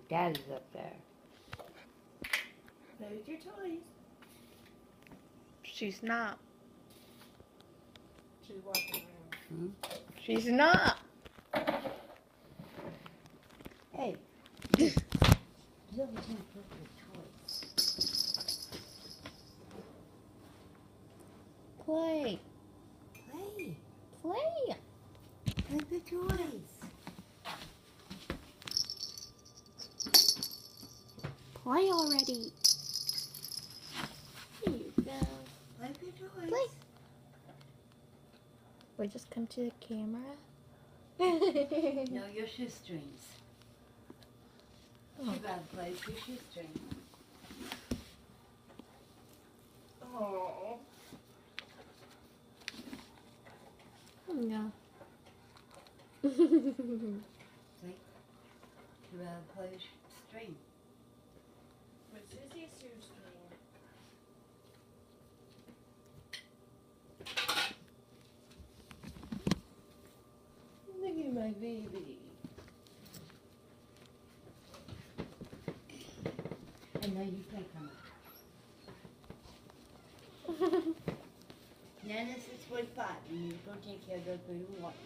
Daddy's up there. Play with your toys. She's not. She's walking around. She's not. Hey. You always want to play with toys. Play. Play. Play. Play with toys. Play already. Here you go. Play with toys. Play. Wait, just come to the camera. No, your shoestrings. Oh. You gotta play with your shoestrings. Oh. No. See? You gotta play with string. With Sissy's shoestring. Look at my baby. And now you play come Nana 6.5 and you go take care of those little water.